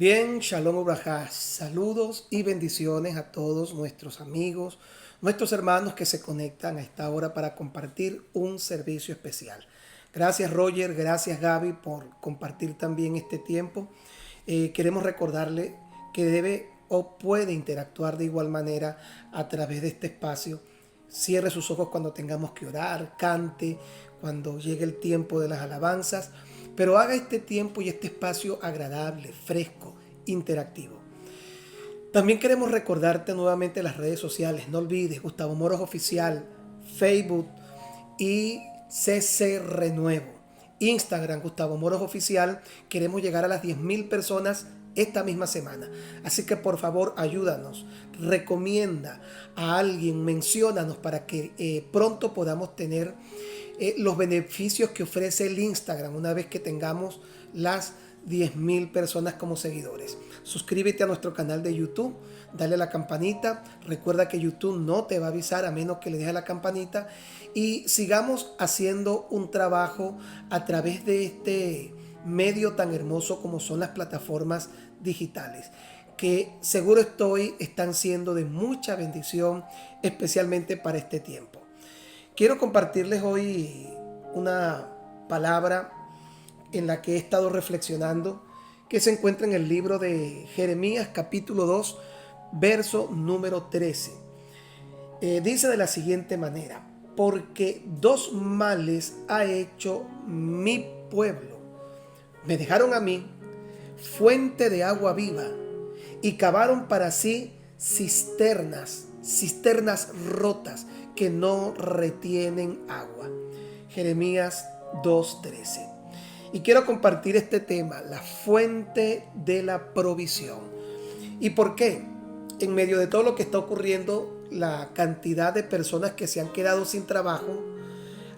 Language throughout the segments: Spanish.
Bien, Shalom Ubrajá, saludos y bendiciones a todos nuestros amigos, nuestros hermanos que se conectan a esta hora para compartir un servicio especial. Gracias Roger, gracias Gaby por compartir también este tiempo. Queremos recordarle que debe o puede interactuar de igual manera a través de este espacio. Cierre sus ojos cuando tengamos que orar, cante, cuando llegue el tiempo de las alabanzas, pero haga este tiempo y este espacio agradable, fresco, interactivo. También queremos recordarte nuevamente las redes sociales. No olvides Gustavo Moros Oficial, Facebook y CC Renuevo. Instagram, Gustavo Moros Oficial. Queremos llegar a las 10.000 personas esta misma semana. Así que por favor ayúdanos, recomienda a alguien, menciónanos para que pronto podamos tener los beneficios que ofrece el Instagram una vez que tengamos las 10.000 personas como seguidores. Suscríbete a nuestro canal de YouTube, dale a la campanita. Recuerda que YouTube no te va a avisar a menos que le dejes a la campanita. Y sigamos haciendo un trabajo a través de este medio tan hermoso como son las plataformas digitales, que seguro están siendo de mucha bendición, especialmente para este tiempo. Quiero compartirles hoy una palabra en la que he estado reflexionando, que se encuentra en el libro de Jeremías capítulo 2, verso número 13. Dice de la siguiente manera: porque dos males ha hecho mi pueblo. Me dejaron a mí fuente de agua viva y cavaron para sí cisternas rotas que no retienen agua. Jeremías 2:13. Y quiero compartir este tema, la fuente de la provisión. ¿Y por qué? En medio de todo lo que está ocurriendo, la cantidad de personas que se han quedado sin trabajo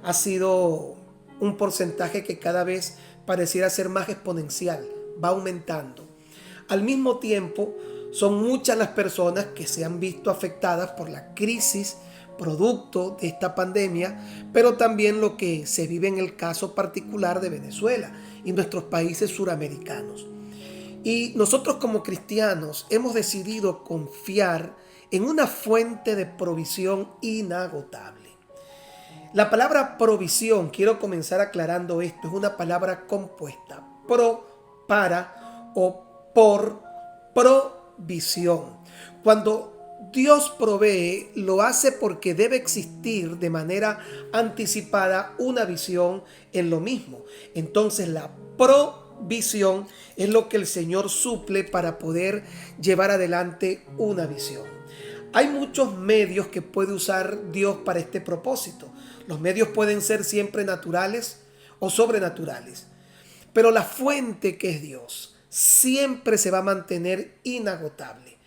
ha sido un porcentaje que cada vez pareciera ser más exponencial, va aumentando. Al mismo tiempo, son muchas las personas que se han visto afectadas por la crisis producto de esta pandemia, pero también lo que se vive en el caso particular de Venezuela y nuestros países suramericanos. Y nosotros como cristianos hemos decidido confiar en una fuente de provisión inagotable. La palabra provisión, quiero comenzar aclarando esto, es una palabra compuesta: pro, para, o por, provisión. Cuando Dios provee, lo hace porque debe existir de manera anticipada una visión en lo mismo. Entonces la provisión es lo que el Señor suple para poder llevar adelante una visión. Hay muchos medios que puede usar Dios para este propósito. Los medios pueden ser siempre naturales o sobrenaturales, pero la fuente, que es Dios, siempre se va a mantener inagotable.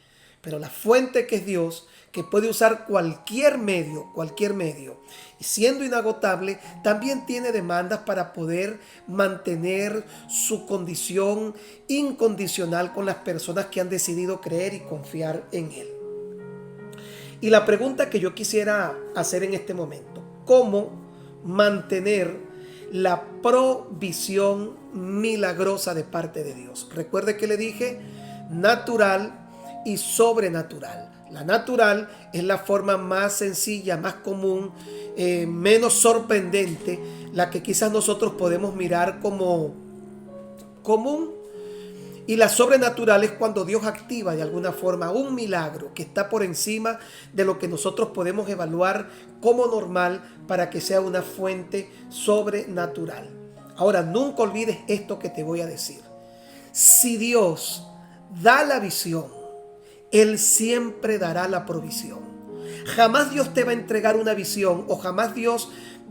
Pero la fuente, que es Dios, que puede usar cualquier medio, y siendo inagotable, también tiene demandas para poder mantener su condición incondicional con las personas que han decidido creer y confiar en Él. Y la pregunta que yo quisiera hacer en este momento: ¿cómo mantener la provisión milagrosa de parte de Dios? Recuerde que le dije natural y sobrenatural. La natural es la forma más sencilla, más común, menos sorprendente, la que quizás nosotros podemos mirar como común. Y la sobrenatural es cuando Dios activa de alguna forma un milagro que está por encima de lo que nosotros podemos evaluar como normal, para que sea una fuente sobrenatural. Ahora, nunca olvides esto que te voy a decir. Si Dios da la visión, Él siempre dará la provisión. Jamás Dios te va a entregar una visión, o jamás Dios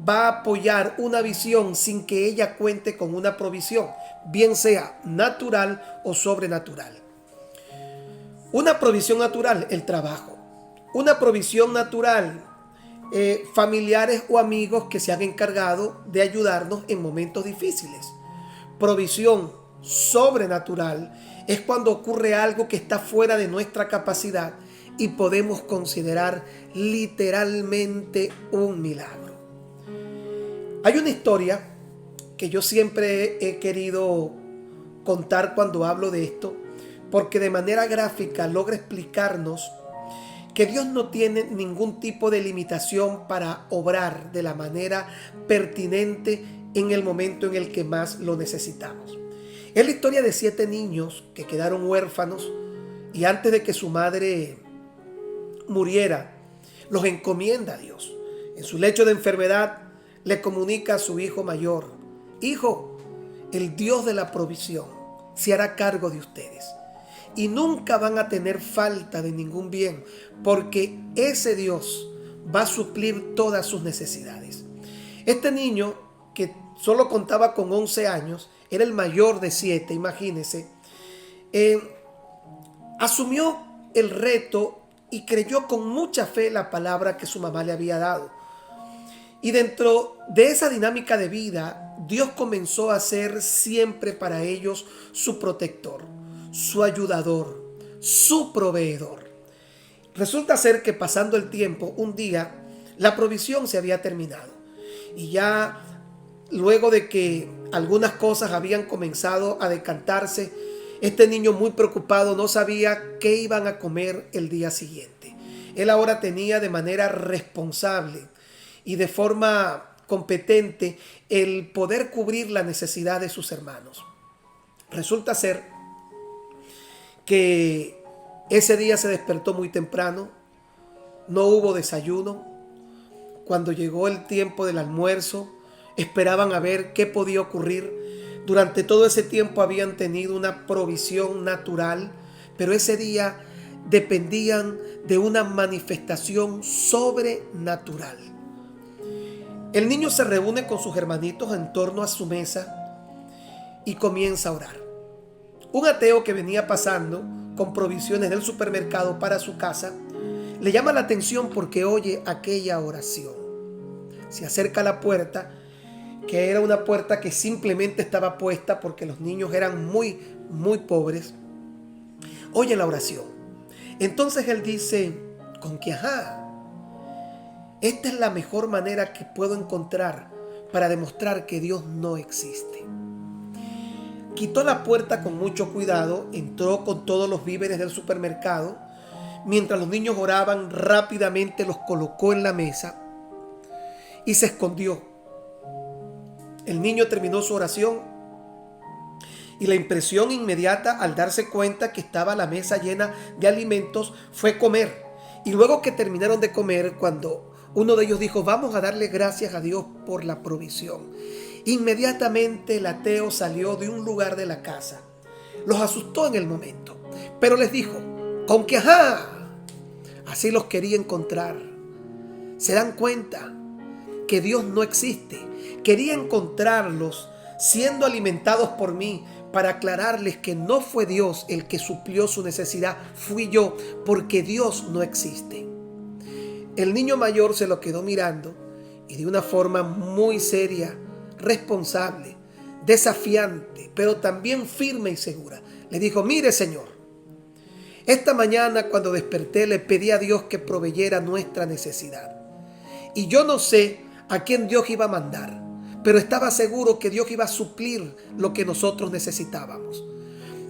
va a apoyar una visión sin que ella cuente con una provisión, bien sea natural o sobrenatural. Una provisión natural, el trabajo. Una provisión natural, familiares o amigos que se han encargado de ayudarnos en momentos difíciles. Provisión sobrenatural es cuando ocurre algo que está fuera de nuestra capacidad y podemos considerar literalmente un milagro. Hay una historia que yo siempre he querido contar cuando hablo de esto, porque de manera gráfica logra explicarnos que Dios no tiene ningún tipo de limitación para obrar de la manera pertinente en el momento en el que más lo necesitamos. Es la historia de 7 niños que quedaron huérfanos y antes de que su madre muriera, los encomienda a Dios. En su lecho de enfermedad le comunica a su hijo mayor: hijo, el Dios de la provisión se hará cargo de ustedes y nunca van a tener falta de ningún bien, porque ese Dios va a suplir todas sus necesidades. Este niño, que solo contaba con 11 años, era el mayor de 7, imagínense, asumió el reto y creyó con mucha fe la palabra que su mamá le había dado. Y dentro de esa dinámica de vida, Dios comenzó a ser siempre para ellos su protector, su ayudador, su proveedor. Resulta ser que pasando el tiempo, un día, la provisión se había terminado. Y ya luego de que algunas cosas habían comenzado a decantarse, este niño, muy preocupado, no sabía qué iban a comer el día siguiente. Él ahora tenía de manera responsable y de forma competente el poder cubrir la necesidad de sus hermanos. Resulta ser que ese día se despertó muy temprano, no hubo desayuno. Cuando llegó el tiempo del almuerzo, esperaban a ver qué podía ocurrir. Durante todo ese tiempo habían tenido una provisión natural, pero ese día dependían de una manifestación sobrenatural. El niño se reúne con sus hermanitos en torno a su mesa y comienza a orar. Un ateo que venía pasando con provisiones del supermercado para su casa le llama la atención porque oye aquella oración. Se acerca a la puerta, que era una puerta que simplemente estaba puesta porque los niños eran muy pobres. Oye la oración. Entonces él dice, con que esta es la mejor manera que puedo encontrar para demostrar que Dios no existe. Quitó la puerta con mucho cuidado, entró con todos los víveres del supermercado. Mientras los niños oraban, rápidamente los colocó en la mesa y se escondió. El niño terminó su oración y la impresión inmediata al darse cuenta que estaba la mesa llena de alimentos fue comer. Y luego que terminaron de comer, cuando uno de ellos dijo, vamos a darle gracias a Dios por la provisión, inmediatamente el ateo salió de un lugar de la casa. Los asustó en el momento, pero les dijo, con que así los quería encontrar. ¿Se dan cuenta que Dios no existe? Quería encontrarlos siendo alimentados por mí para aclararles que no fue Dios el que suplió su necesidad, fui yo, porque Dios no existe. El niño mayor se lo quedó mirando y de una forma muy seria, responsable, desafiante, pero también firme y segura, le dijo, mire señor, esta mañana cuando desperté le pedí a Dios que proveyera nuestra necesidad. Y yo no sé a quién Dios iba a mandar, pero estaba seguro que Dios iba a suplir lo que nosotros necesitábamos.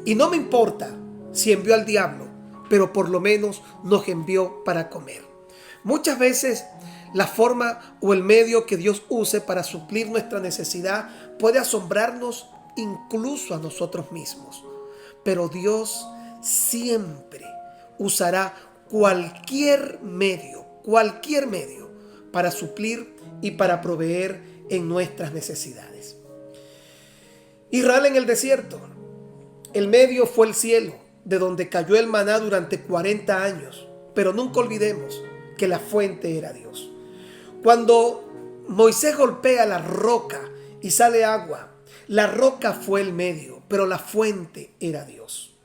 Y no me importa si envió al diablo, pero por lo menos nos envió para comer. Muchas veces la forma o el medio que Dios use para suplir nuestra necesidad puede asombrarnos incluso a nosotros mismos. Pero Dios siempre usará cualquier medio para suplir y para proveer en nuestras necesidades. Israel en el desierto, el medio fue el cielo, de donde cayó el maná durante 40 años, pero nunca olvidemos que la fuente era Dios. Cuando Moisés golpea la roca y sale agua, la roca fue el medio, pero la fuente era Dios.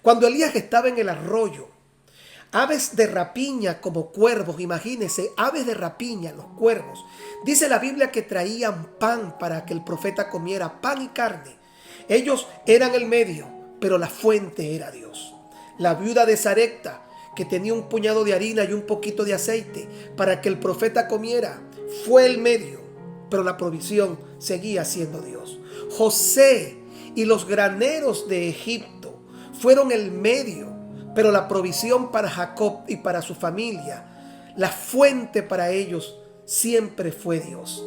Cuando Elías estaba en el arroyo, aves de rapiña como cuervos, imagínense, aves de rapiña, los cuervos. Dice la Biblia que traían pan para que el profeta comiera, pan y carne. Ellos eran el medio, pero la fuente era Dios. La viuda de Sarepta, que tenía un puñado de harina y un poquito de aceite para que el profeta comiera, fue el medio, pero la provisión seguía siendo Dios. José y los graneros de Egipto fueron el medio, pero la provisión para Jacob y para su familia, la fuente para ellos siempre fue Dios.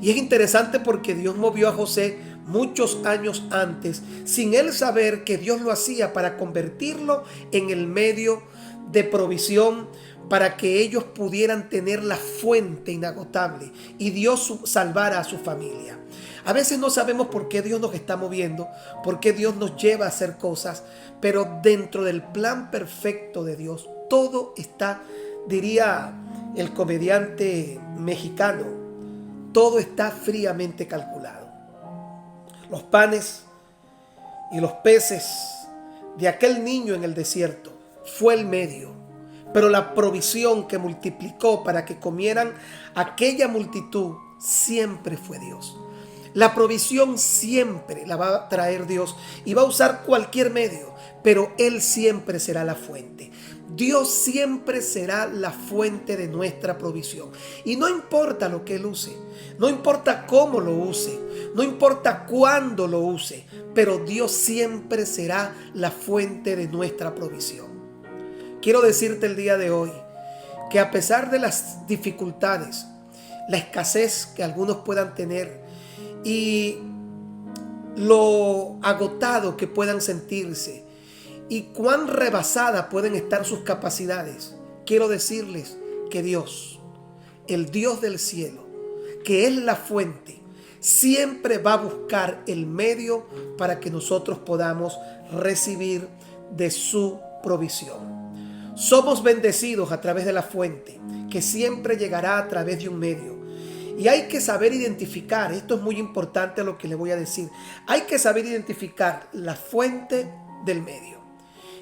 Y es interesante porque Dios movió a José muchos años antes, sin él saber que Dios lo hacía para convertirlo en el medio de provisión, para que ellos pudieran tener la fuente inagotable y Dios salvara a su familia. A veces no sabemos por qué Dios nos está moviendo, por qué Dios nos lleva a hacer cosas, pero dentro del plan perfecto de Dios, todo está, diría el comediante mexicano, todo está fríamente calculado. Los panes y los peces de aquel niño en el desierto fue el medio, pero la provisión que multiplicó para que comieran aquella multitud siempre fue Dios. La provisión siempre la va a traer Dios y va a usar cualquier medio, pero Él siempre será la fuente. Dios siempre será la fuente de nuestra provisión. Y no importa lo que Él use, no importa cómo lo use, no importa cuándo lo use, pero Dios siempre será la fuente de nuestra provisión. Quiero decirte el día de hoy que a pesar de las dificultades, la escasez que algunos puedan tener y lo agotado que puedan sentirse y cuán rebasada pueden estar sus capacidades, quiero decirles que Dios, el Dios del cielo, que es la fuente, siempre va a buscar el medio para que nosotros podamos recibir de su provisión. Somos bendecidos a través de la fuente, que siempre llegará a través de un medio. Y hay que saber identificar, esto es muy importante lo que le voy a decir, hay que saber identificar la fuente del medio.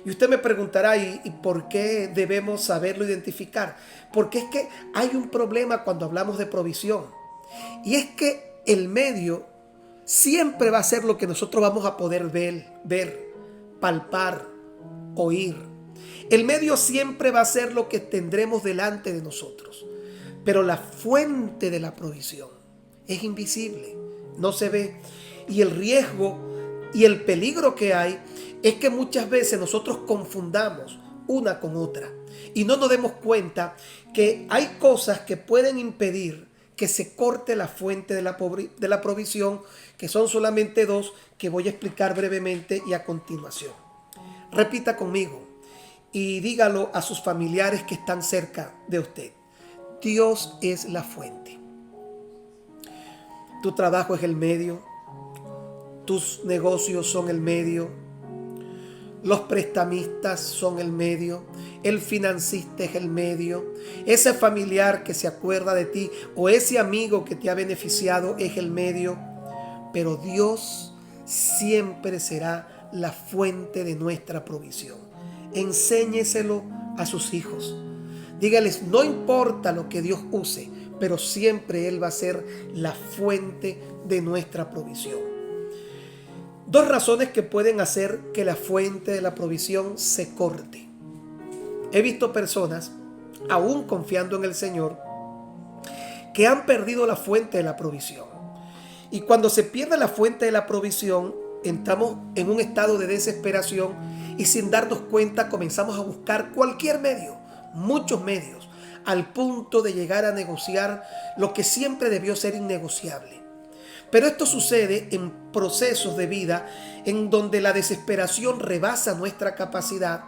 Y usted me preguntará, ¿y por qué debemos saberlo identificar? Porque es que hay un problema cuando hablamos de provisión. Y es que el medio siempre va a ser lo que nosotros vamos a poder ver, palpar, oír. El medio siempre va a ser lo que tendremos delante de nosotros. Pero la fuente de la provisión es invisible, no se ve. Y el riesgo y el peligro que hay es que muchas veces nosotros confundamos una con otra y no nos demos cuenta que hay cosas que pueden impedir que se corte la fuente de la provisión, que son solamente dos que voy a explicar brevemente y a continuación. Repita conmigo y dígalo a sus familiares que están cerca de usted. Dios es la fuente. Tu trabajo es el medio. Tus negocios son el medio. Los prestamistas son el medio. El financista es el medio. Ese familiar que se acuerda de ti o ese amigo que te ha beneficiado es el medio. Pero Dios siempre será la fuente de nuestra provisión. Enséñeselo a sus hijos. Dígales, no importa lo que Dios use, pero siempre Él va a ser la fuente de nuestra provisión. Dos razones que pueden hacer que la fuente de la provisión se corte. He visto personas, aún confiando en el Señor, que han perdido la fuente de la provisión. Y cuando se pierde la fuente de la provisión, entramos en un estado de desesperación y sin darnos cuenta comenzamos a buscar cualquier medio, muchos medios, al punto de llegar a negociar lo que siempre debió ser innegociable. Pero esto sucede en procesos de vida en donde la desesperación rebasa nuestra capacidad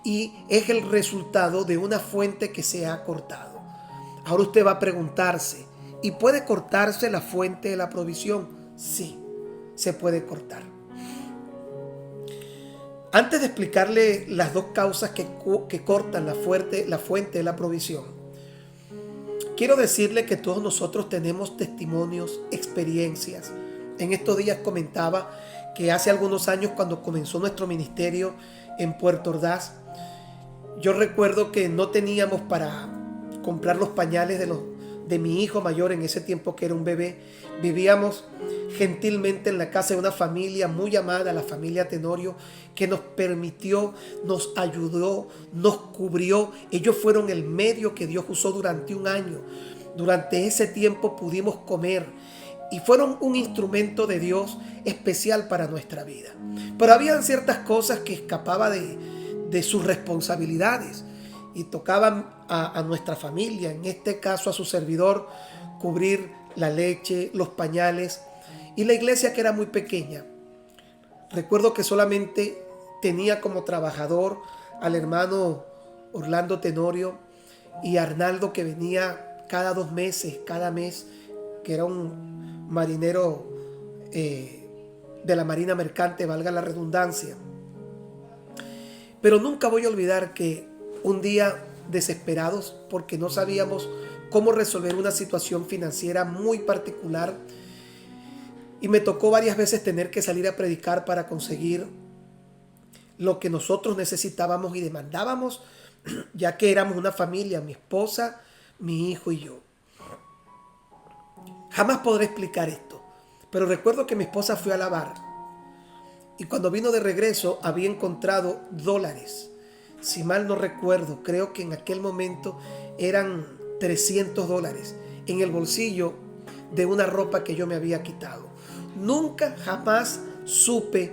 y es el resultado de una fuente que se ha cortado. Ahora usted va a preguntarse, ¿y puede cortarse la fuente de la provisión? Sí, se puede cortar. Antes de explicarle las dos causas que cortan la fuente de la provisión, quiero decirle que todos nosotros tenemos testimonios, experiencias. En estos días comentaba que hace algunos años, cuando comenzó nuestro ministerio en Puerto Ordaz, yo recuerdo que no teníamos para comprar los pañales de mi hijo mayor en ese tiempo, que era un bebé. Vivíamos gentilmente en la casa de una familia muy amada, la familia Tenorio, que nos permitió, nos ayudó, nos cubrió. Ellos fueron el medio que Dios usó durante un año. Durante ese tiempo pudimos comer y fueron un instrumento de Dios especial para nuestra vida. Pero habían ciertas cosas que escapaban de sus responsabilidades y tocaban a nuestra familia, en este caso a su servidor, cubrir la leche, los pañales, y la iglesia, que era muy pequeña. Recuerdo que solamente tenía como trabajador al hermano Orlando Tenorio y Arnaldo, que venía cada 2 meses, cada mes, que era un marinero de la Marina Mercante, valga la redundancia. Pero nunca voy a olvidar que un día, desesperados porque no sabíamos cómo resolver una situación financiera muy particular, y me tocó varias veces tener que salir a predicar para conseguir lo que nosotros necesitábamos y demandábamos, ya que éramos una familia, mi esposa, mi hijo y yo. Jamás podré explicar esto, pero recuerdo que mi esposa fue a lavar y cuando vino de regreso había encontrado dólares. Si mal no recuerdo, creo que en aquel momento eran $300 en el bolsillo de una ropa que yo me había quitado. Nunca jamás supe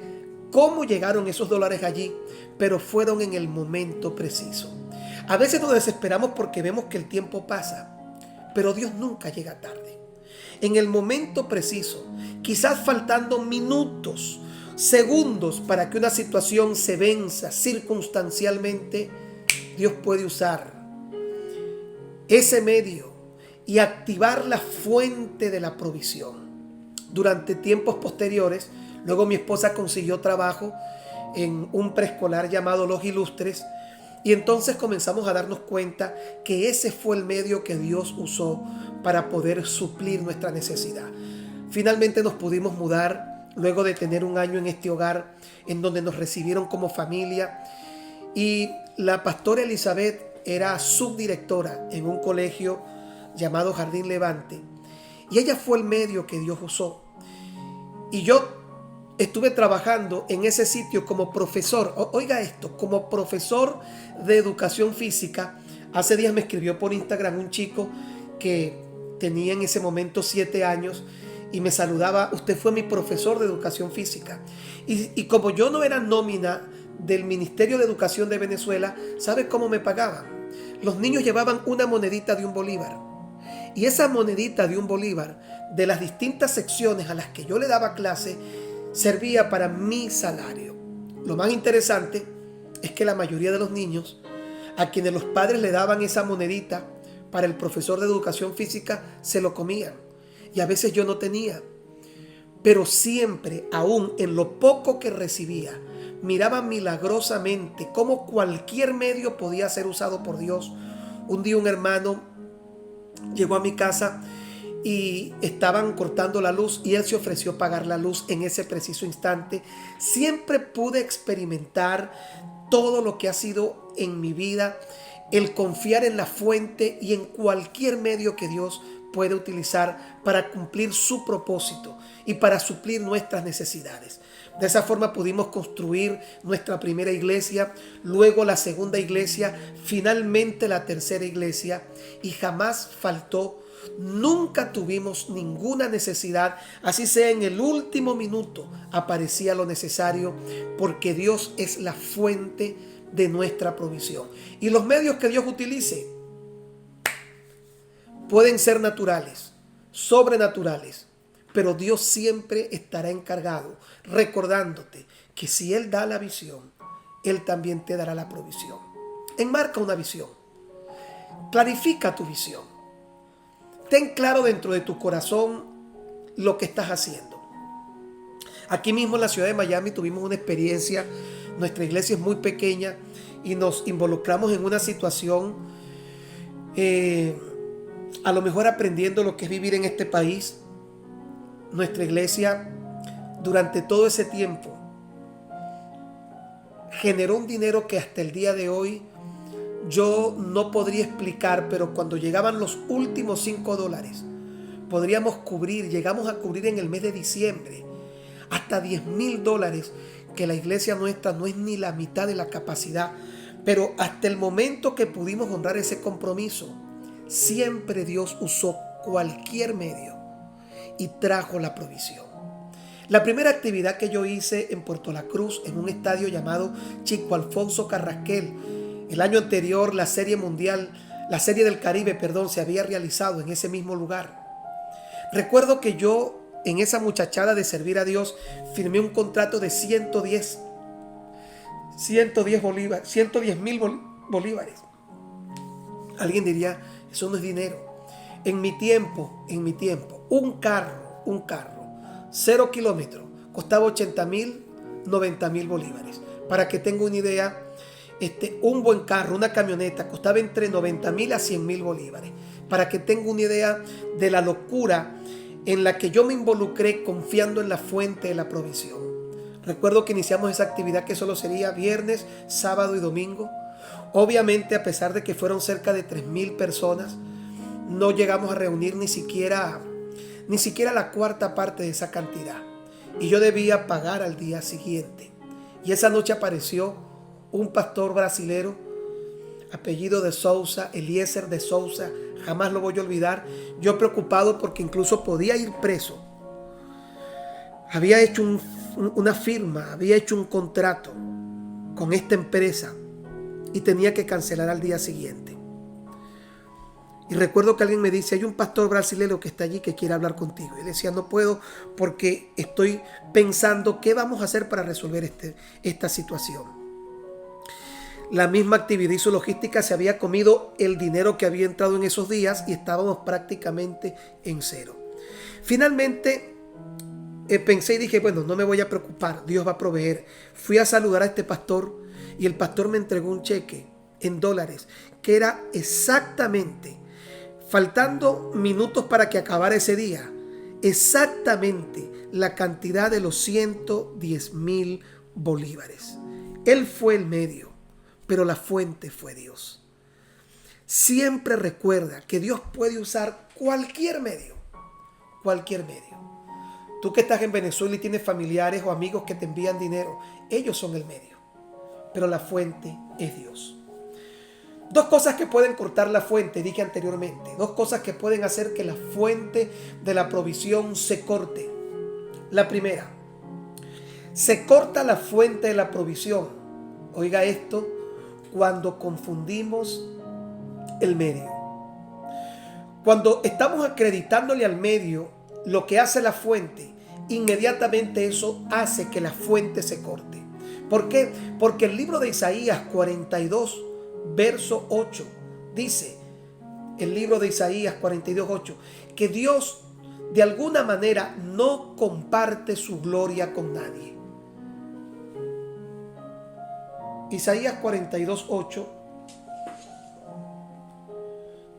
cómo llegaron esos dólares allí, pero fueron en el momento preciso. A veces nos desesperamos porque vemos que el tiempo pasa, pero Dios nunca llega tarde. En el momento preciso, quizás faltando minutos, segundos para que una situación se venza circunstancialmente, Dios puede usar ese medio y activar la fuente de la provisión. Durante tiempos posteriores, luego mi esposa consiguió trabajo en un preescolar llamado Los Ilustres, y entonces comenzamos a darnos cuenta que ese fue el medio que Dios usó para poder suplir nuestra necesidad. Finalmente nos pudimos mudar luego de tener un año en este hogar en donde nos recibieron como familia, y la pastora Elizabeth era subdirectora en un colegio llamado Jardín Levante, y ella fue el medio que Dios usó. Y yo estuve trabajando en ese sitio como profesor, oiga esto, como profesor de educación física. Hace días me escribió por Instagram un chico que tenía en ese momento 7 años y me saludaba: usted fue mi profesor de educación física. Y como yo no era nómina del Ministerio de Educación de Venezuela, ¿sabe cómo me pagaban? Los niños llevaban una monedita de $1. Y esa monedita de $1, de las distintas secciones a las que yo le daba clase, servía para mi salario. Lo más interesante es que la mayoría de los niños, a quienes los padres le daban esa monedita para el profesor de educación física, se lo comían. Y a veces yo no tenía. Pero siempre, aún en lo poco que recibía, miraba milagrosamente cómo cualquier medio podía ser usado por Dios. Un día un hermano llegó a mi casa y estaban cortando la luz y él se ofreció a pagar la luz en ese preciso instante. Siempre pude experimentar todo lo que ha sido en mi vida, el confiar en la fuente y en cualquier medio que Dios puede utilizar para cumplir su propósito y para suplir nuestras necesidades. De esa forma pudimos construir nuestra primera iglesia, luego la segunda iglesia, finalmente la tercera iglesia, y jamás faltó. Nunca tuvimos ninguna necesidad, así sea en el último minuto aparecía lo necesario, porque Dios es la fuente de nuestra provisión. Y los medios que Dios utilice pueden ser naturales, sobrenaturales, pero Dios siempre estará encargado, recordándote que si Él da la visión, Él también te dará la provisión. Enmarca una visión, clarifica tu visión, ten claro dentro de tu corazón lo que estás haciendo. Aquí mismo en la ciudad de Miami tuvimos una experiencia. Nuestra iglesia es muy pequeña y nos involucramos en una situación, a lo mejor aprendiendo lo que es vivir en este país. Nuestra iglesia durante todo ese tiempo generó un dinero que hasta el día de hoy yo no podría explicar, pero cuando llegaban los últimos $5, llegamos a cubrir en el mes de diciembre hasta $10,000, que la iglesia nuestra no es ni la mitad de la capacidad. Pero hasta el momento que pudimos honrar ese compromiso, siempre Dios usó cualquier medio. y trajo la provisión. La primera actividad que yo hice en Puerto La Cruz, en un estadio llamado Chico Alfonso Carrasquel, el año anterior la Serie del Caribe, se había realizado en ese mismo lugar. Recuerdo que yo, en esa muchachada de servir a Dios, firmé un contrato de 110 mil bolívares. Alguien diría, eso no es dinero. En mi tiempo, un carro, 0 kilómetros, costaba 80.000, 90.000 bolívares. Para que tenga una idea, un buen carro, una camioneta, costaba entre 90.000 a 100.000 bolívares. Para que tenga una idea de la locura en la que yo me involucré confiando en la fuente de la provisión. Recuerdo que iniciamos esa actividad que solo sería viernes, sábado y domingo. Obviamente, a pesar de que fueron cerca de 3.000 personas, no llegamos a reunir ni siquiera la cuarta parte de esa cantidad. Y yo debía pagar al día siguiente. Y esa noche apareció un pastor brasilero, apellido de Souza, Eliezer de Souza. Jamás lo voy a olvidar. Yo preocupado porque incluso podía ir preso. Había hecho una firma, había hecho un contrato con esta empresa y tenía que cancelar al día siguiente. Y recuerdo que alguien me dice, hay un pastor brasileño que está allí que quiere hablar contigo. Y le decía, no puedo porque estoy pensando qué vamos a hacer para resolver esta situación. La misma actividad y su logística se había comido el dinero que había entrado en esos días y estábamos prácticamente en cero. Finalmente pensé y dije, bueno, no me voy a preocupar, Dios va a proveer. Fui a saludar a este pastor y el pastor me entregó un cheque en dólares que era exactamente, faltando minutos para que acabara ese día, exactamente la cantidad de los 110.000 bolívares. Él fue el medio, pero la fuente fue Dios. Siempre recuerda que Dios puede usar cualquier medio. Cualquier medio. Tú que estás en Venezuela y tienes familiares o amigos que te envían dinero, ellos son el medio. Pero la fuente es Dios. Dos cosas que pueden cortar la fuente, dije anteriormente. Dos cosas que pueden hacer que la fuente de la provisión se corte. La primera, se corta la fuente de la provisión. Oiga esto, cuando confundimos el medio. Cuando estamos acreditándole al medio lo que hace la fuente, inmediatamente eso hace que la fuente se corte. ¿Por qué? Porque el libro de Isaías 42, verso 8, dice, el libro de Isaías 42, 8, que Dios de alguna manera no comparte su gloria con nadie. Isaías 42, 8.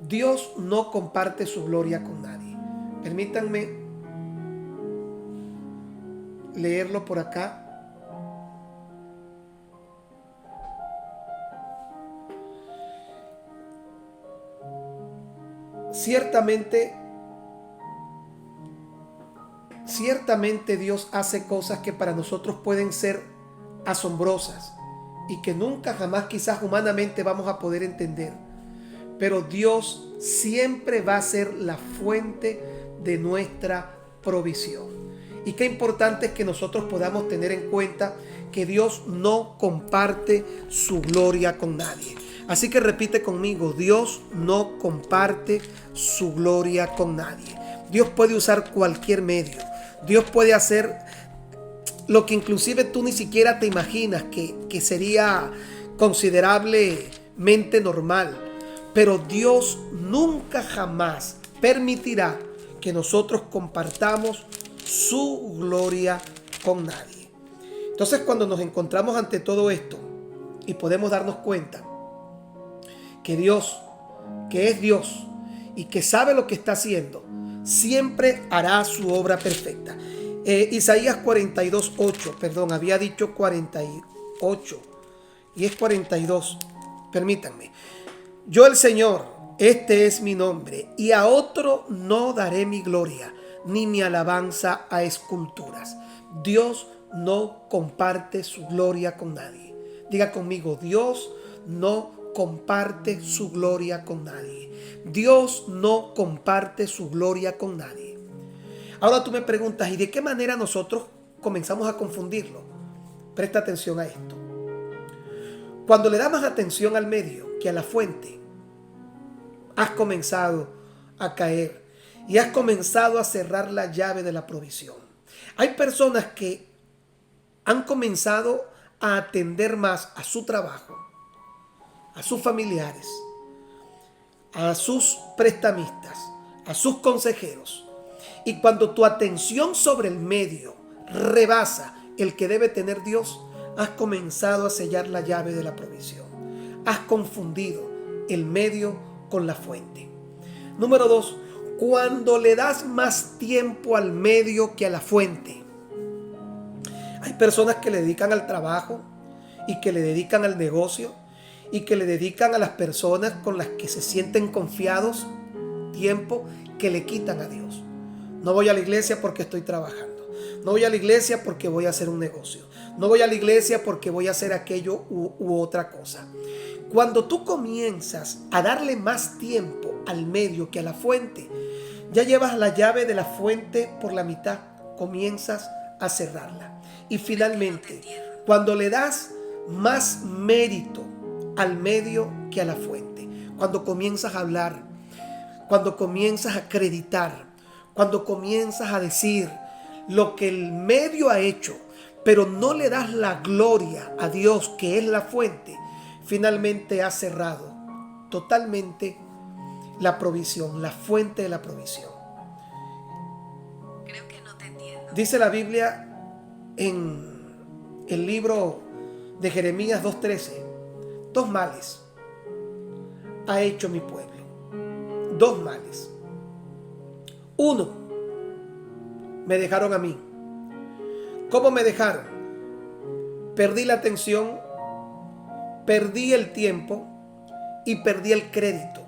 Dios no comparte su gloria con nadie. Permítanme leerlo por acá. Ciertamente Dios hace cosas que para nosotros pueden ser asombrosas y que nunca jamás quizás humanamente vamos a poder entender. Pero Dios siempre va a ser la fuente de nuestra provisión. Y qué importante es que nosotros podamos tener en cuenta que Dios no comparte su gloria con nadie. Así que repite conmigo, Dios no comparte su gloria con nadie. Dios puede usar cualquier medio. Dios puede hacer lo que inclusive tú ni siquiera te imaginas que sería considerablemente normal. Pero Dios nunca jamás permitirá que nosotros compartamos su gloria con nadie. Entonces, cuando nos encontramos ante todo esto y podemos darnos cuenta que Dios, que es Dios y que sabe lo que está haciendo, siempre hará su obra perfecta. Isaías 42, 8, había dicho 48 y es 42. Permítanme. Yo el Señor, este es mi nombre, y a otro no daré mi gloria, ni mi alabanza a esculturas. Dios no comparte su gloria con nadie. Diga conmigo, Dios no comparte su gloria con nadie. Dios no comparte su gloria con nadie. Ahora tú me preguntas, ¿y de qué manera nosotros comenzamos a confundirlo? Presta atención a esto. Cuando le das más atención al medio que a la fuente, has comenzado a caer y has comenzado a cerrar la llave de la provisión. Hay personas que han comenzado a atender más a su trabajo, a sus familiares, a sus prestamistas, a sus consejeros. Y cuando tu atención sobre el medio rebasa el que debe tener Dios, has comenzado a sellar la llave de la provisión. Has confundido el medio con la fuente. Número 2, cuando le das más tiempo al medio que a la fuente. Hay personas que le dedican al trabajo y que le dedican al negocio y que le dedican a las personas con las que se sienten confiados tiempo que le quitan a Dios. No voy a la iglesia porque estoy trabajando. No voy a la iglesia porque voy a hacer un negocio. No voy a la iglesia porque voy a hacer aquello u otra cosa. Cuando tú comienzas a darle más tiempo al medio que a la fuente, ya llevas la llave de la fuente por la mitad, comienzas a cerrarla. Y finalmente, cuando le das más mérito al medio que a la fuente, cuando comienzas a hablar, cuando comienzas a acreditar, cuando comienzas a decir lo que el medio ha hecho, pero no le das la gloria a Dios, que es la fuente, finalmente has cerrado totalmente la provisión, la fuente de la provisión. Creo que no te entiendo. Dice la Biblia en el libro de Jeremías 2:13, 2 males ha hecho mi pueblo. 2 males. 1, me dejaron a mí. ¿Cómo me dejaron? Perdí la atención, perdí el tiempo y perdí el crédito.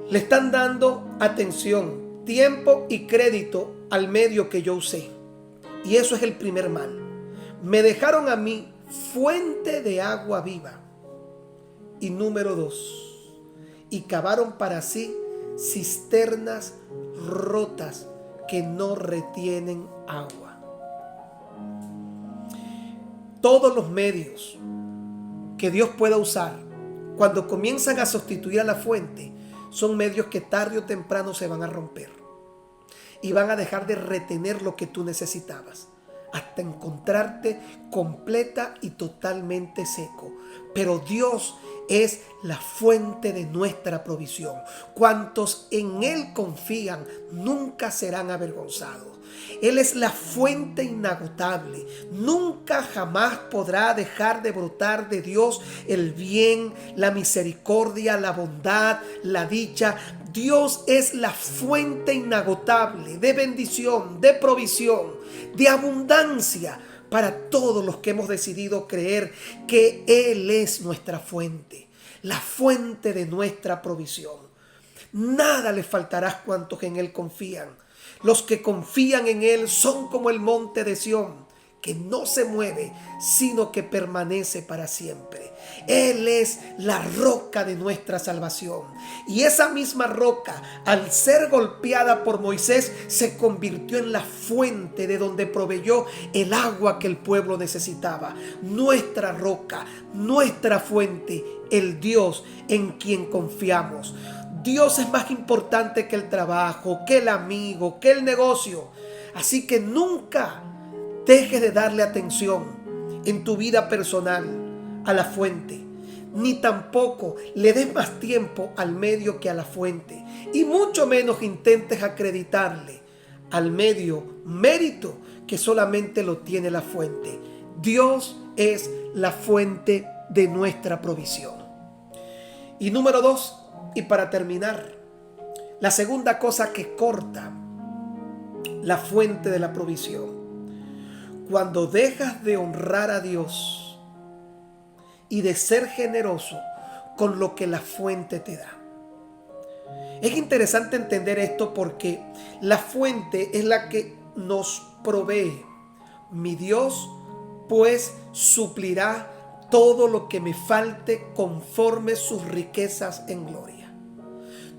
Le están dando atención, tiempo y crédito al medio que yo usé. Y eso es el primer mal. Me dejaron a mí fuente de agua viva. Y número 2, y cavaron para sí cisternas rotas que no retienen agua. Todos los medios que Dios pueda usar cuando comienzan a sustituir a la fuente son medios que tarde o temprano se van a romper y van a dejar de retener lo que tú necesitabas hasta encontrarte completa y totalmente seco. Pero Dios es la fuente de nuestra provisión. Cuantos en Él confían nunca serán avergonzados. Él es la fuente inagotable. Nunca jamás podrá dejar de brotar de Dios el bien, la misericordia, la bondad, la dicha. Dios es la fuente inagotable de bendición, de provisión, de abundancia para todos los que hemos decidido creer que Él es nuestra fuente, la fuente de nuestra provisión. Nada les faltará a cuantos en Él confían. Los que confían en Él son como el monte de Sión, que no se mueve, sino que permanece para siempre. Él es la roca de nuestra salvación. Y esa misma roca, al ser golpeada por Moisés, se convirtió en la fuente de donde proveyó el agua que el pueblo necesitaba. Nuestra roca, nuestra fuente, el Dios en quien confiamos. Dios es más importante que el trabajo, que el amigo, que el negocio. Así que nunca dejes de darle atención en tu vida personal a la fuente, ni tampoco le des más tiempo al medio que a la fuente, y mucho menos intentes acreditarle al medio mérito que solamente lo tiene la fuente. Dios es la fuente de nuestra provisión. Y número 2, y para terminar, la segunda cosa que corta la fuente de la provisión: cuando dejas de honrar a Dios y de ser generoso con lo que la fuente te da. Es interesante entender esto porque la fuente es la que nos provee. Mi Dios pues suplirá todo lo que me falte conforme sus riquezas en gloria.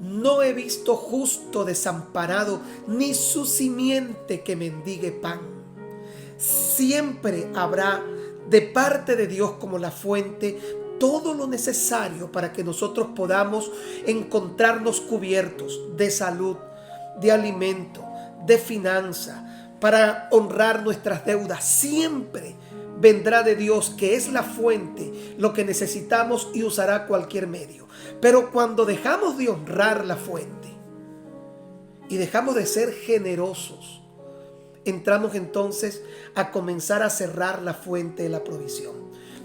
No he visto justo desamparado, ni su simiente que mendigue pan. Siempre habrá de parte de Dios como la fuente todo lo necesario para que nosotros podamos encontrarnos cubiertos de salud, de alimento, de finanza, para honrar nuestras deudas. Siempre vendrá de Dios, que es la fuente, lo que necesitamos, y usará cualquier medio. Pero cuando dejamos de honrar la fuente y dejamos de ser generosos, entramos entonces a comenzar a cerrar la fuente de la provisión.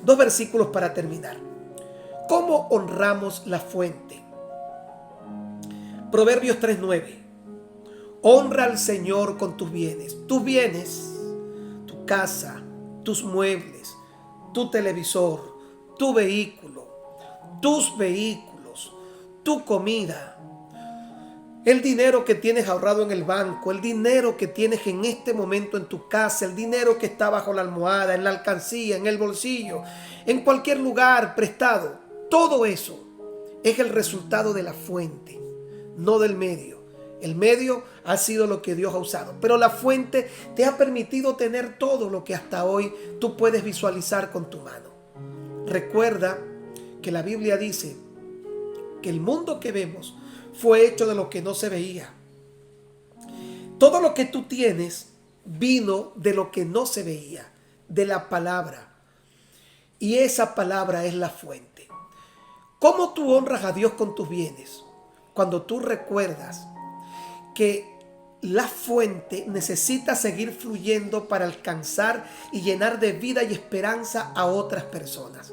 2 versículos para terminar. ¿Cómo honramos la fuente? Proverbios 3:9. Honra al Señor con tus bienes. Tus bienes, tu casa, tus muebles, tu televisor, tu vehículo, tus vehículos, tu comida, el dinero que tienes ahorrado en el banco, el dinero que tienes en este momento en tu casa, el dinero que está bajo la almohada, en la alcancía, en el bolsillo, en cualquier lugar prestado. Todo eso es el resultado de la fuente, no del medio. El medio ha sido lo que Dios ha usado, pero la fuente te ha permitido tener todo lo que hasta hoy tú puedes visualizar con tu mano. Recuerda que la Biblia dice que el mundo que vemos fue hecho de lo que no se veía. Todo lo que tú tienes vino de lo que no se veía, de la palabra. Y esa palabra es la fuente. ¿Cómo tú honras a Dios con tus bienes? Cuando tú recuerdas que la fuente necesita seguir fluyendo para alcanzar y llenar de vida y esperanza a otras personas.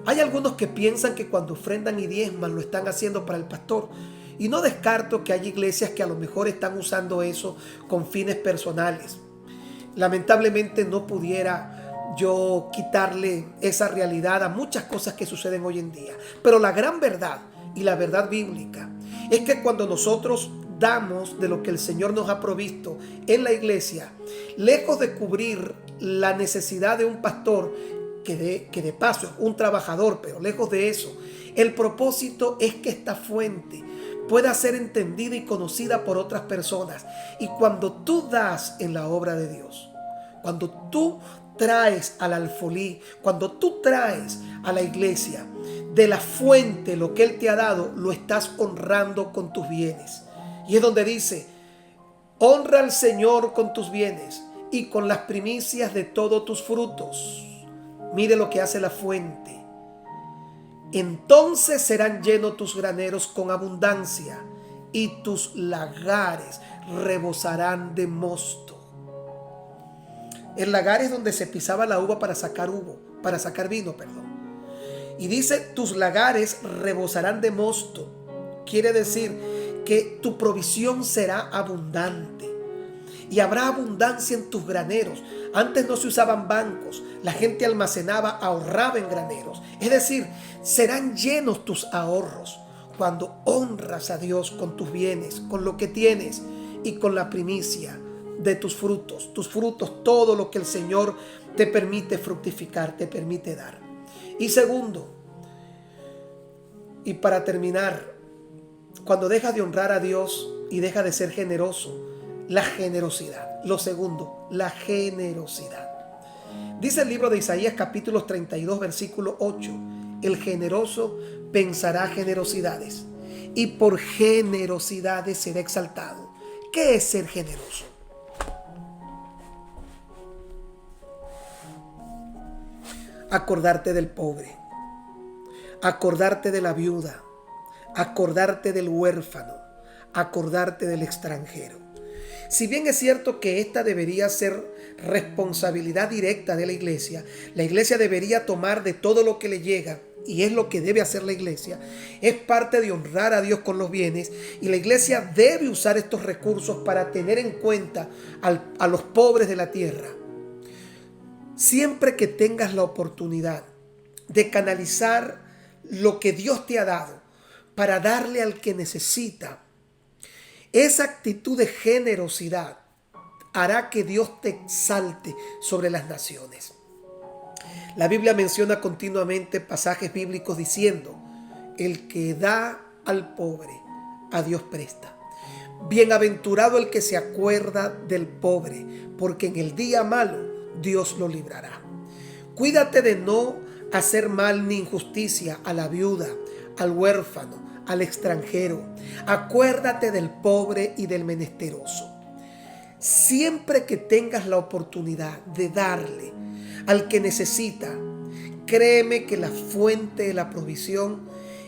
Hay algunos que piensan que cuando ofrendan y diezman lo están haciendo para el pastor. Y no descarto que hay iglesias que a lo mejor están usando eso con fines personales. Lamentablemente no pudiera yo quitarle esa realidad a muchas cosas que suceden hoy en día. Pero la gran verdad y la verdad bíblica es que cuando nosotros damos de lo que el Señor nos ha provisto en la iglesia, lejos de cubrir la necesidad de un pastor, que de paso es un trabajador, pero lejos de eso, el propósito es que esta fuente pueda ser entendida y conocida por otras personas. Y cuando tú das en la obra de Dios, cuando tú traes al alfolí, cuando tú traes a la iglesia de la fuente lo que Él te ha dado, lo estás honrando con tus bienes. Y es donde dice: honra al Señor con tus bienes y con las primicias de todos tus frutos. Mire lo que hace la fuente. Entonces serán llenos tus graneros con abundancia y tus lagares rebosarán de mosto. El lagar es donde se pisaba la uva para sacar vino. Y dice: tus lagares rebosarán de mosto. Quiere decir que tu provisión será abundante y habrá abundancia en tus graneros. Antes no se usaban bancos, la gente almacenaba, ahorraba en graneros. Es decir, serán llenos tus ahorros cuando honras a Dios con tus bienes, con lo que tienes y con la primicia de tus frutos, todo lo que el Señor te permite fructificar, te permite dar. Y segundo, y para terminar, cuando dejas de honrar a Dios y dejas de ser generoso, la generosidad. Lo segundo, la generosidad. Dice el libro de Isaías capítulo 32 versículo 8: el generoso pensará generosidades y por generosidades será exaltado. ¿Qué es ser generoso? Acordarte del pobre, acordarte de la viuda, acordarte del huérfano, acordarte del extranjero. Si bien es cierto que esta debería ser responsabilidad directa de la iglesia debería tomar de todo lo que le llega, y es lo que debe hacer la iglesia, es parte de honrar a Dios con los bienes, y la iglesia debe usar estos recursos para tener en cuenta a los pobres de la tierra. Siempre que tengas la oportunidad de canalizar lo que Dios te ha dado para darle al que necesita, esa actitud de generosidad hará que Dios te exalte sobre las naciones. La Biblia menciona continuamente pasajes bíblicos diciendo: el que da al pobre a Dios presta. Bienaventurado el que se acuerda del pobre, porque en el día malo Dios lo librará. Cuídate de no hacer mal ni injusticia a la viuda, al huérfano, al extranjero. Acuérdate del pobre y del menesteroso. Siempre que tengas la oportunidad de darle al que necesita, créeme que la fuente de la provisión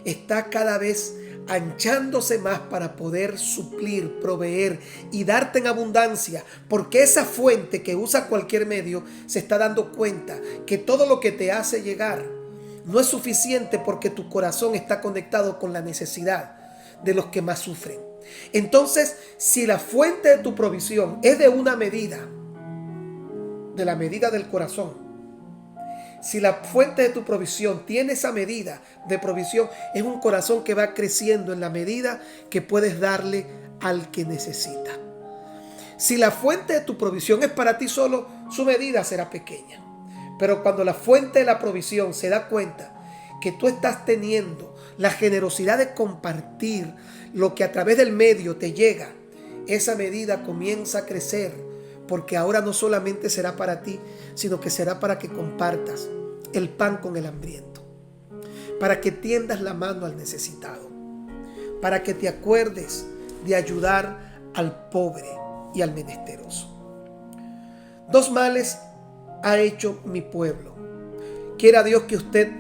está cada vez anchándose más para poder suplir, proveer y darte en abundancia, porque esa fuente que usa cualquier medio se está dando cuenta que todo lo que te hace llegar no es suficiente, porque tu corazón está conectado con la necesidad de los que más sufren. Entonces, si la fuente de tu provisión es de una medida, de la medida del corazón, si la fuente de tu provisión tiene esa medida de provisión, es un corazón que va creciendo en la medida que puedes darle al que necesita. Si la fuente de tu provisión es para ti solo, su medida será pequeña. Pero cuando la fuente de la provisión se da cuenta que tú estás teniendo la generosidad de compartir lo que a través del medio te llega, esa medida comienza a crecer. Porque ahora no solamente será para ti, sino que será para que compartas el pan con el hambriento, para que tiendas la mano al necesitado, para que te acuerdes de ayudar al pobre y al menesteroso. 2 males ha hecho mi pueblo. Quiera Dios que usted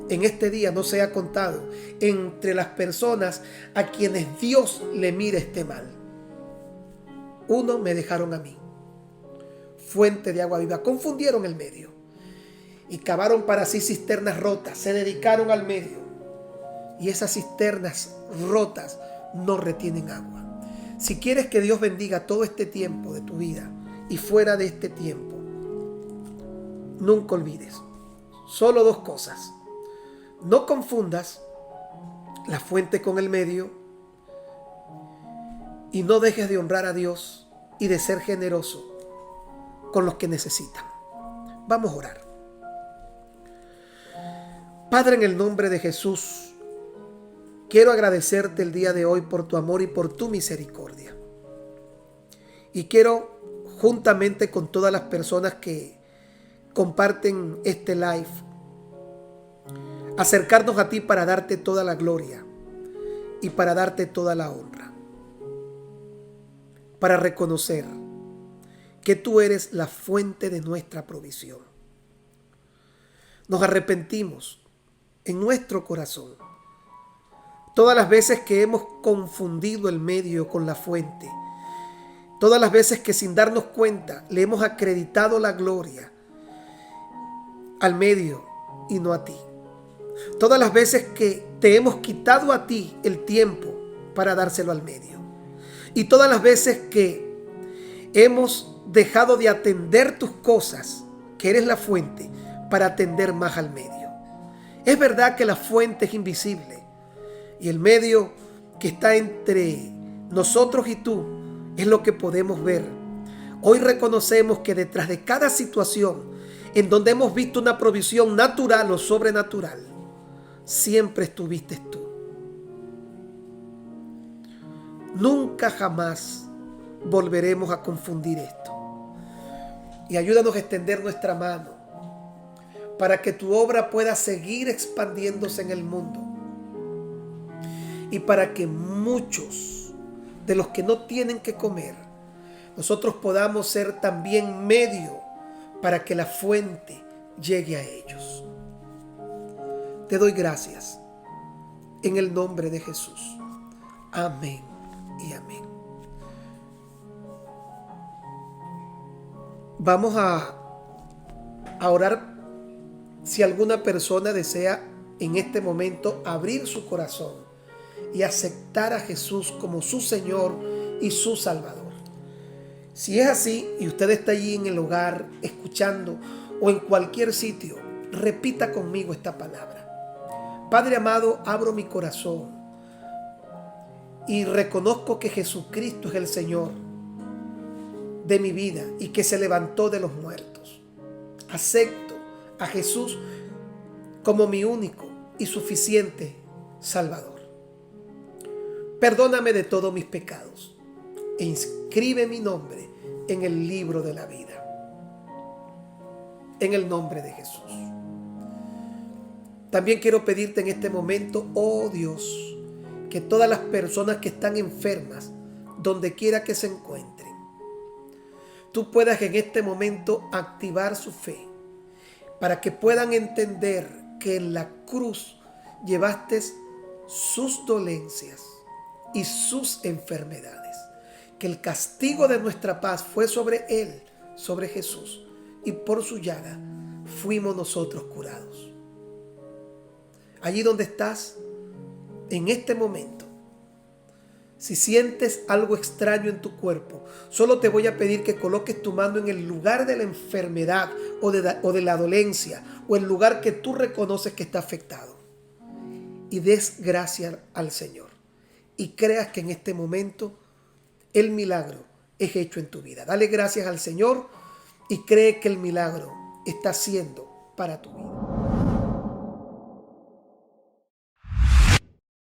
en este día no sea contado entre las personas a quienes Dios le mire este mal. 1, me dejaron a mí, fuente de agua viva. Confundieron el medio y cavaron para sí cisternas rotas. Se dedicaron al medio, y esas cisternas rotas no retienen agua. Si quieres que Dios bendiga todo este tiempo de tu vida y fuera de este tiempo, nunca olvides solo 2 cosas. No confundas la fuente con el medio, y no dejes de honrar a Dios y de ser generoso con los que necesitan. Vamos a orar. Padre, en el nombre de Jesús, quiero agradecerte el día de hoy por tu amor y por tu misericordia. Y quiero, juntamente con todas las personas que comparten este live, acercarnos a ti para darte toda la gloria y para darte toda la honra. Para reconocer que tú eres la fuente de nuestra provisión. Nos arrepentimos en nuestro corazón todas las veces que hemos confundido el medio con la fuente, todas las veces que sin darnos cuenta le hemos acreditado la gloria al medio y no a ti, todas las veces que te hemos quitado a ti el tiempo para dárselo al medio, y todas las veces que hemos dejado de atender tus cosas, que eres la fuente, para atender más al medio. Es verdad que la fuente es invisible, y el medio que está entre nosotros y tú es lo que podemos ver. Hoy reconocemos que detrás de cada situación en donde hemos visto una provisión natural o sobrenatural, siempre estuviste tú. Nunca jamás volveremos a confundir esto. Y ayúdanos a extender nuestra mano para que tu obra pueda seguir expandiéndose en el mundo, y para que muchos de los que no tienen que comer, nosotros podamos ser también medio para que la fuente llegue a ellos. Te doy gracias en el nombre de Jesús. Amén y amén. Vamos a orar. Si alguna persona desea en este momento abrir su corazón y aceptar a Jesús como su Señor y su Salvador. Si es así y usted está allí en el hogar escuchando o en cualquier sitio, repita conmigo esta palabra. Padre amado, abro mi corazón y reconozco que Jesucristo es el Señor de mi vida y que se levantó de los muertos. Acepto a Jesús como mi único y suficiente Salvador. Perdóname de todos mis pecados e inscribe mi nombre en el libro de la vida. En el nombre de Jesús. También quiero pedirte en este momento, oh Dios, que todas las personas que están enfermas, donde quiera que se encuentren, tú puedas en este momento activar su fe para que puedan entender que en la cruz llevaste sus dolencias y sus enfermedades, que el castigo de nuestra paz fue sobre Él, sobre Jesús, y por su llaga fuimos nosotros curados. Allí donde estás, en este momento, si sientes algo extraño en tu cuerpo, solo te voy a pedir que coloques tu mano en el lugar de la enfermedad o de la dolencia, o el lugar que tú reconoces que está afectado, y des gracias al Señor y creas que en este momento el milagro es hecho en tu vida. Dale gracias al Señor y cree que el milagro está siendo para tu vida.